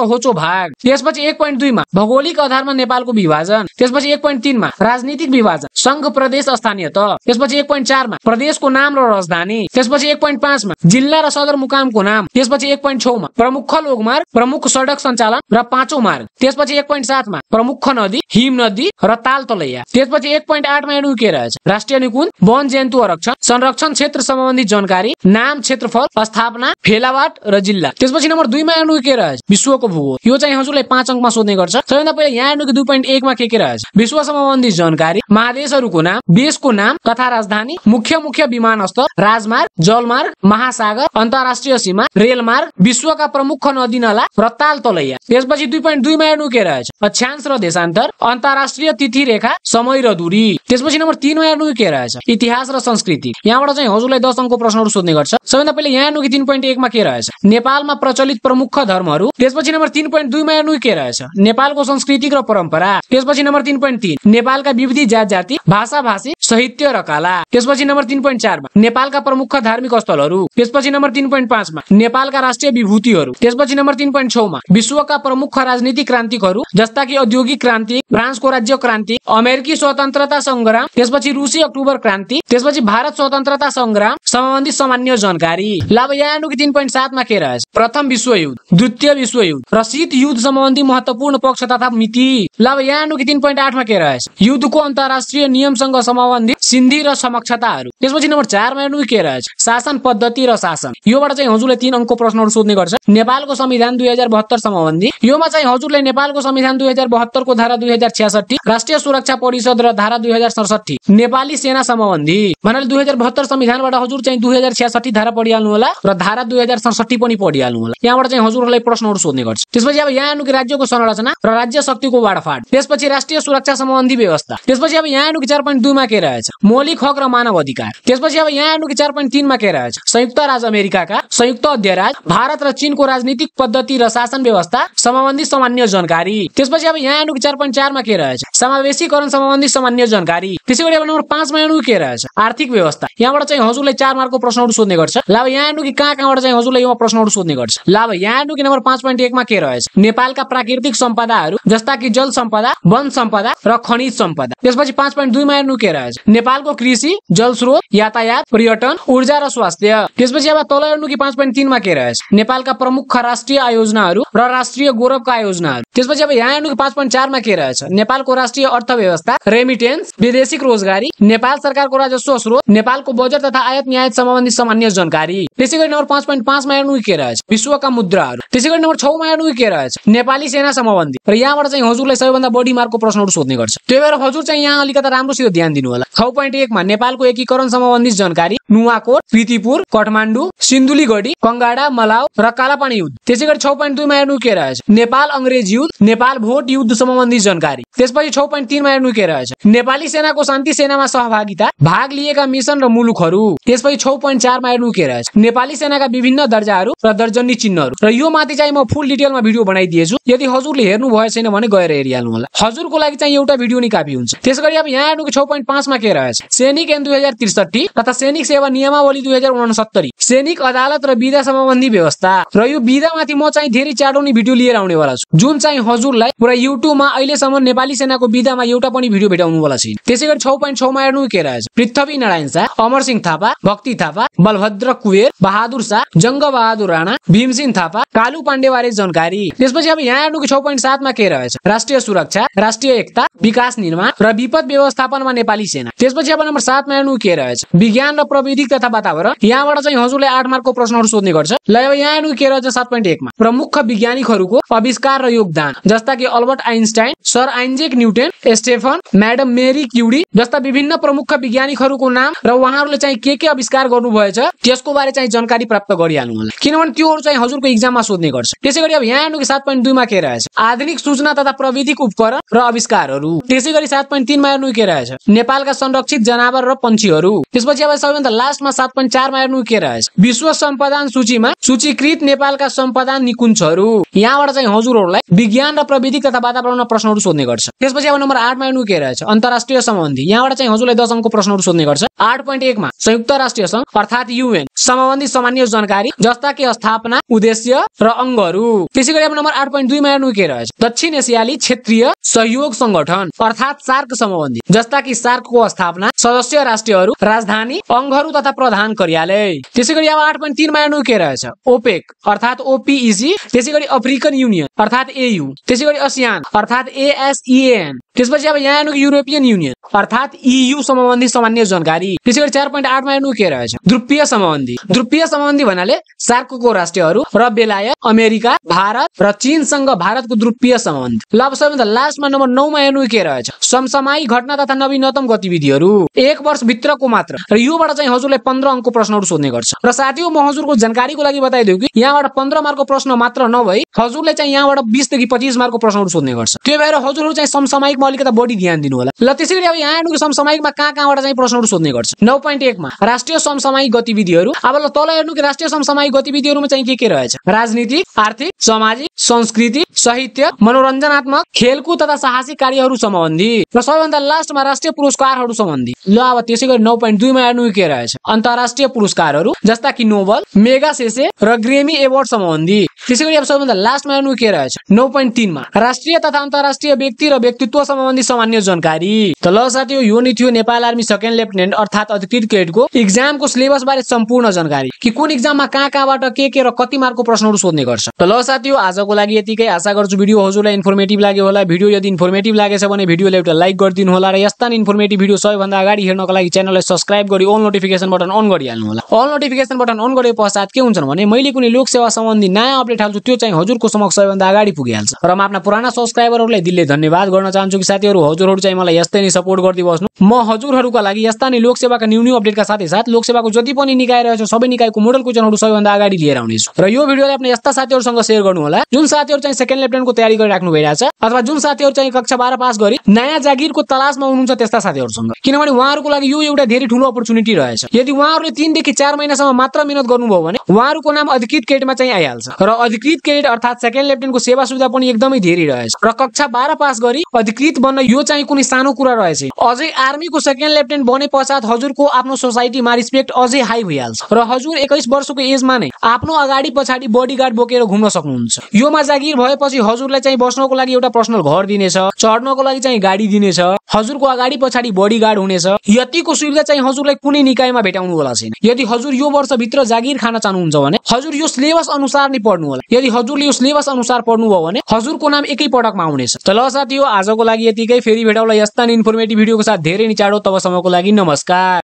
होचो भाग। त्यसपछि 1.2 मा भौगोलिक आधारमा नेपालको विभाजन, त्यसपछि 1.3 मा राजनीतिक विभाजन, संघ प्रदेश स्थानीयता, त्यसपछि 1.4 मा प्रदेशको नाम र राजधानी, त्यसपछि 1.5 मा जिल्ला र सदरमुकामको नाम, त्यसपछि 1.6 मा प्रमुख लोकमार्ग, प्रमुख सडक सञ्चालन र पाँचौं मार्ग, त्यसपछि 1.7 मा प्रमुख नदी, हिम नदी र ताल तलैया, त्यसपछि 1.8 मा हेर्नु के रहेछ राष्ट्रिय निकुञ्ज, वन जन्तु आरक्षण, संरक्षण क्षेत्र सम्बन्धी जानकारी, नाम, क्षेत्रफल, स्थापना, फेलावाट र जिल्ला। त्यसपछि नम्बर 2 मा हेर्नु के रहेछ विश्वको भूगोल। यो चाहिँ हजुरलाई 5 अंकमा सोध्ने गर्छ। सबैभन्दा पहिला यहाँ हेर्नु 2.1 मा के रहेछ विश्व सम्बन्धी जानकारी, महादेशहरूको नाम, देशको नाम तथा राजधानी, मुख्य विमानस्थल, राजमार्ग, जलमार्ग, महासागर, अन्तर्राष्ट्रिय सीमा, रेलमार्ग, विश्वका प्रमुख नदी नाला र ताल तलैया। त्यसपछि 2.2 मा हेर्नु के रहेछ अक्षांश र देशान्तर, अन्तर्राष्ट्रिय तिथि रेखा, समय र दूरी। त्यसपछि नम्बर 3 मा हेर्नु के रहेछ इतिहास र संस्कृति। यहाँबाट चाहिँ हजुरलाई 10 अंकको प्रश्नहरू सोध्ने गर्छ। सबैभन्दा पहिले यहाँ हेर्नु 3.1 मा के रहेछ नेपालमा प्रचलित प्रमुख धर्महरू। त्यसपछि नम्बर 3.2 मा हेर्नु के रहेछ नेपालको सांस्कृतिक र परम्परा। त्यसपछि नम्बर 3.3 नेपालका विविध जाति, भाषा, भाषी, साहित्य र कला। त्यसपछि नम्बर 3.4 मा नेपालका प्रमुख धार्मिक स्थलहरू। त्यसपछि नम्बर 3.5 मा नेपालका राष्ट्रिय विभूतिहरू। त्यसपछि नम्बर 3.6 मा विश्वका प्रमुख राजनीतिक क्रान्तिहरू जस्ता कि औद्योगिक क्रान्ति, फ्रान्सको राज्य क्रान्ति, अमेरिकी स्वतन्त्रता संग्राम, त्यसपछि रुसी अक्टोबर क्रान्ति, त्यसपछि भारत स्वतन्त्रता संग्राम सम्बन्धी सामान्य जानकारी। अब यहाँ हेर्नु 3.7 मा के रहेछ प्रथम विश्वयुद्ध, द्वितीय विश्वयुद्ध र शीत युद्ध सम्बन्धी महत्त्वपूर्ण पक्ष तथा मिति। अब यहाँ हेर्नु 3.8 मा के रहेछ युद्धको अन्तर्राष्ट्रिय नियमसँग सम्बन्धित सिन्धी र समक्षताहरू। त्यसपछि नम्बर 4 मा हेर्नु के रहेछ शासन पद्धति र शासन। योबाट चाहिँ हजुरले 3 अंकको प्रश्नहरू सोध्ने गर्छ। नेपालको संविधान 2072 सम्बन्धी। योमा चाहिँ हजुरले नेपालको संविधान 2072 को धारा 2066, राष्ट्रिय सुरक्षा परिषद र धारा 2067, नेपाली सेना सम्बन्धी भन्नाले 2072 संविधानबाट हजुर चाहिँ 2066 धारा पढिहाल्नु होला र धारा 2067 पनि पढिहाल्नु होला। यहाँबाट चाहिँ हजुरलाई प्रश्नहरू सोध्ने गर्छ। त्यसपछि अब यहाँ हेर्नु राज्यको संरचना र राज्य शक्तिको बाँडफाँड, त्यसपछि राष्ट्रिय सुरक्षा सम्बन्धी व्यवस्था। त्यसपछि अब यहाँ हेर्नु 4.2 मा के रहेछ मौलिक हक र मानव अधिकार। त्यसपछि अब यहाँ हेर्नु 4.3 मा के रहेछ संयुक्त राज्य अमेरिकाका संयुक्त अधिराज, भारत र चीनको राजनीतिक पद्धति र शासन व्यवस्था सम्बन्धी सामान्य जानकारी। त्यसपछि अब यहाँ हेर्नु 4.4 मा के रहेछ समावेशीकरण सम्बन्धी सामान्य जानकारी। त्यसैगरी अब नम्बर 5 मा हेर्नु के रहेछ आर्थिक व्यवस्था। यहाँबाट चाहिँ हजुरलाई 4 मार्कको प्रश्नहरू सोध्ने गर्छ। अब यहाँ हेर्नु कहाँबाट चाहिँ हजुरलाई यो प्रश्नहरू सोध्ने गर्छ। अब यहाँ हेर्नु नम्बर 5.1 मा के रहेछ नेपालका प्राकृतिक सम्पदाहरू जस्ता कि जल सम्पदा, वन सम्पदा र खनिज सम्पदा। त्यसपछि 5.2 मा हेर्नु के रहेछ नेपालको कृषि, जलस्रोत, यातायात, पर्यटन, ऊर्जा र स्वास्थ्य। त्यसपछि अब तल हेर्नु 5.3 मा के रहेछ नेपालका प्रमुख राष्ट्रिय आयोजनाहरू र राष्ट्रिय गौरवका आयोजनाहरू। त्यसपछि अब यहाँ हेर्नु 5.4 मा के रहेछ नेपालको राष्ट्रिय अर्थव्यवस्था, रेमिटेन्स, विदेशिक रोजगारी, नेपाल सरकारको राजस्व स्रोत, नेपालको बजेट तथा आयात न्यायात सम्बन्धी सामान्य जानकारी। त्यसैगरी नम्बर 5.5 मा हेर्नु के रहेछ विश्वका मुद्राहरू। त्यसैगरी नम्बर 6 मा हेर्नु के रहेछ नेपाली सेना सम्बन्धी र यहाँबाट चाहिँ हजुरलाई सबैभन्दा बढी मार्कको प्रश्नहरू सोध्ने गर्छ। त्यही भएर हजुर चाहिँ यहाँ अलिकति राम्रोसित ध्यान दिनु होला। 6.1 मा नेपालको एकीकरण सम्बन्धी जानकारी, नुवाकोट, प्रीतिपुर, काठमाडौँ, सिन्धुलीगढी, कंगाडा, मलाउ र कालापानी युद्ध। त्यसैगरी 6.2 मा हेर्नु के रहेछ नेपाल अंग्रेज युद्ध, नेपाल भोट युद्ध सम्बन्धी जानकारी। त्यसपछि 6.3 मा हेर्नु के रहेछ नेपाली सेनाको शान्ति सेनामा सहभागिता, भाग लिएका मिसन र मुलुकहरू। त्यसपछि 6.4 मा हेर्नु के रहेछ नेपाली सेनाका विभिन्न दर्जाहरू र दर्जनी चिन्हहरू। र यो माथि चाहिँ म फुल डिटेलमा भिडियो बनाइदिएछु। यदि हजुरले हेर्नु भए छैन भने गएर हेरिहाल्नु होला। हजुरको लागि चाहिँ एउटा भिडियो नै काफी हुन्छ। त्यसैगरी अब यहाँ हेर्नु 6.5 मा के रहेछ सैनिक ऐन 2063 तथा सैनिक सेवा नियमावली 2069, सैनिक अदालत र विधा सम्बन्धी व्यवस्था। र यो विधामाथि म चाहिँ धेरै चाँडो नै भिडियो लिएर आउने वाला छु, जुन चाहिँ हजुरलाई पुरा युट्युबमा अहिलेसम्म नेपाली सेनाको विधामा एउटा पनि भिडियो भेटाउनु वाला छैन। त्यसैगरी 6.6 मा हेर्नु के रहेछ पृथ्वी नारायण शाह, अमर सिंह थापा, भक्ति थापा, बलभद्र कुबेर, बहादुर शाह, जंग बहादुर राणा, भीमसिंह थापा, कालू पाण्डे बारे जानकारी। त्यसपछि अब यहाँ हेर्नु 6.7 मा के रहेछ राष्ट्रिय सुरक्षा, राष्ट्रिय एकता, विकास निर्माण र विपद व्यवस्थापनमा नेपाली सेना। त्यसपछि अब नम्बर 7 मा हेर्नु के रहेछ विज्ञान र प्रविधि तथा वातावरण। यहाँबाट चाहिँ हजुरले 8 मार्कको प्रश्नहरू सोध्ने गर्छ। ल अब यहाँ हेर्नु के रहेछ 7.1 मा प्रमुख वैज्ञानिकहरूको आविष्कार र योगदान जस्ता कि Albert Einstein, sir Isaac Newton, Stephen, madam Marie Curie जस्ता विभिन्न प्रमुख वैज्ञानिकहरूको नाम र उहाँहरूले चाहिँ के आविष्कार गर्नुभएछ त्यसको बारे चाहिँ जानकारी प्राप्त गरिहाल्नु होला, किनभने त्योहरू चाहिँ हजुरको एक्जाममा सोध्ने गर्छ। त्यसैगरी अब यहाँ हेर्नु 7.2 मा के रहेछ आधुनिक सूचना तथा प्रविधिक उपकरण र आविष्कारहरू। जनावरहरू। त्यसै गरी 7.3 मा हेर्नु के रहेछ नेपालका संरक्षित जनावर र पन्छीहरू। त्यसपछि अब सबैभन्दा लास्टमा 7.4 मा हेर्नु के रहेछ विश्व सम्पदान सूचीमा सूचीकृत नेपालका सम्पदान निकुञ्जहरू। यहाँबाट चाहिँ हजुरहरूलाई विज्ञान र प्रविधि तथा वातावरणमा प्रश्नहरू सोध्ने गर्छ। त्यसपछि अब नम्बर 8 मा हेर्नु के रहेछ अन्तर्राष्ट्रिय सम्बन्धी। यहाँबाट चाहिँ हजुरलाई 10 अङ्कको प्रश्नहरू सोध्ने गर्छ। 8.1 मा संयुक्त राष्ट्र संघ अर्थात UN सम्बन्धी सामान्य जानकारी जस्ता कि स्थापना उद्देश्य र अङ्गहरू। त्यसै गरी अब नम्बर 8.2 मा हेर्नु के रहेछ दक्षिण एसियाली क्षेत्रीय सहयोग संगठन अर्थात सार्क सम्बन्धी जस्ता कि सार्कको स्थापना सदस्य राष्ट्रहरू राजधानी अङ्गहरू तथा प्रधान कार्यालय। त्यसै गरी अब 8.3 मा हेर्नु के रहेछ ओपेक अर्थात OPEC। त्यसै गरी अफ्रिकन युनियन अर्थात AU। त्यसै गरी ASEAN अर्थात ASEAN। त्यसपछि अब यहाँ हेर्नु युरोपियन युनियन अर्थात EU सम्बन्धी सामान्य जानकारी। त्यसै गरी 4.8 मा हेर्नु के रहेछ ध्रुवीय सम्बन्धी। ध्रुवीय सम्बन्धी भन्नाले सार्कको राष्ट्रहरू र बेलायत अमेरिका भारत र चीनसँग भारतको ध्रुवीय सम्बन्ध। ल अब सबैभन्दा लास्टमा नम्बर 9 मा हेर्नु के रहेछ समसामयिक घटना तथा नवीनतम गतिविधिहरू 1 वर्ष भित्रको मात्र र योबाट चाहिँ हजुरलाई 15 अङ्कको प्रश्नहरू सोध्ने गर्छ। र साथीहरु म हजुरको जानकारीको लागि बताइदिउ कि यहाँबाट 15 मार्कको प्रश्न मात्र नभई हजुरले चाहिँ यहाँबाट 20 देखि 25 मार्कको प्रश्नहरू सोध्ने गर्छ। त्यो भएर हजुरहरू चाहिँ समसामयिकमा अलिकति बढी ध्यान दिनु होला। ल त्यसैगरी अब यहाँ हेर्नु समसामयिकमा कहाँबाट चाहिँ प्रश्नहरू सोध्ने गर्छ 9.1 मा राष्ट्रिय समसामयिक गतिविधिहरू। अब ल तल हेर्नु कि राष्ट्रिय समसामयिक गतिविधिहरूमा चाहिँ के रहेछ राजनीतिक आर्थिक सामाजिक संस्कृति साहित्य मनोरञ्जनात्मक खेलकुद तथा साहसिक कार्यहरू सम्बन्धी र सबैभन्दा लास्टमा राष्ट्रिय पुरस्कारहरू सम्बन्धी। ल अब त्यसैगरी 9.2 मा हेर्नु के रहेछ अन्तर्राष्ट्रिय पुरस्कारहरू जस्ता कि नोबल मेगासेसे र ग्रेमी एवार्ड सम्बन्धी। त्यसैगरी अब सबैभन्दा लास्टमा हेर्नु के रहेछ 9.3 मा राष्ट्रिय तथा अन्तर्राष्ट्रिय व्यक्ति र व्यक्तित्व सम्बन्धी सामान्य जानकारी। त ल साथीहरु यो नि थियो नेपाल आर्मी सेकेन्ड लेफ्टिनेन्ट अर्थात अधिकृत कैडेटको एक्जामको सिलेबस बारे सम्पूर्ण जानकारी कि कुन एक्जाममा कहाँबाट के र कति मार्कको प्रश्नहरू सोध्ने गर्छ। त ल साथीहरु आजको लागि यतिकै। आशा गर्छु भिडियो हजुरलाई इन्फर्मेटिभ लाग्यो होला। भिडियो यदि इन्फर्मेटिभ लागेछ भने भिडियोलाई एउटा लाइक गरिदिनु होला र यस्ता इन्फर्मेटिभ भिडियो सबैभन्दा अगाडि हेर्नको लागि च्यानललाई सब्स्क्राइब गरी अल नोटिफिकेसन बटन अन गरिहाल्नु होला। अल नोटिफिकेसन बटन अन गरे पश्चात के हुन्छ भने मैले कुनै लोक सेवा सम्बन्धी नयाँ अपडेट हाल्छु त्यो चाहिँ हजुरको समक्ष सबैभन्दा अगाडि पुगिहाल्छ। र म आफ्ना पुराना सब्स्क्राइबरहरूलाई दिलले धन्यवाद गर्न चाहन्छु कि साथीहरु हजुरहरू चाहिँ मलाई यस्तै नै सपोर्ट गर्दै बस्नु। म हजुरहरूका लागि यस्ता नै लोक सेवाका न्यू अपडेटका साथै लोक सेवाको जति पनि निकाय रहेछ सबै निकायको मोडल क्वेशनहरू सबैभन्दा अगाडि लिएर आउनेछु। र यो भिडियोलाई आफ्नो यस्ता साथीहरुसँग शेयर गर्नु होला जुन साथीहरु चाहिँ सेकेन्ड लेफ्टिनेन्टको तयारी गरिराख्नु भइरहेछ अथवा जुन साथीहरु चाहिँ कक्षा 12 पास गरी नयाँ जागिरको तलासमा हुनुहुन्छ त्यस्ता साथीहरुसँग, किनभने उहाँहरुको लागि यो एउटा धेरै ठूलो अपर्च्युनिटी रहेछ। यदि उहाँहरुले 3 देखि 4 महिनासम्म मात्र मेहनत गर्नुभयो भने उहाँहरुको नाम अधिकृत कैडेटमा चाहिँ आइहाल्छ। र अधिकृत कैडेट अर्थात सेकेन्ड लेफ्टिनेन्टको सेवा सुविधा पनि एकदमै धेरै रहेछ। र कक्षा 12 पास गरी अधिकृत बन्न यो चाहिँ कुनै सानो कुरा रहेछ। अझै आर्मीको सेकेन्ड लेफ्टिनेन्ट बने पश्चात हजुरको आफ्नो सोसाइटीमा रिस्पेक्ट अझै हाई भइहाल्छ र हजुर 21 वर्षको एजमा नै आफ्नो अगाडि पछाडि बडीगार्ड बोकेर घुम्न सक्नुहुन्छ। योमा जागिर भएपछि हजुरलाई चाहिँ बस्नको लागि एउटा पर्सनल घर दिनेछ, चढ्नको लागि चाहिँ गाडी दिनेछ, हजुरको अगाडि पछाडि बडीगार्ड हुनेछ। यतिको सुविधा चाहिँ हजुरलाई कुनै निकायमा भेटाउनु होला छैन। यदि हजुर यो वर्ष भित्र जागिर खान चाहनुहुन्छ भने हजुर यो सिलेबस अनुसार नै पढ्नु होला। यदि हजुरले यो सिलेबस अनुसार पढ्नुभयो भने हजुरको नाम एकै पटकमा आउनेछ। त ल साथीहरु आजको लागि यतिकै। फेरि भेटौँला यस्ता इन्फर्मेटिभ भिडियोको साथ धेरै नै चाँडो। तबसम्मको लागि नमस्कार।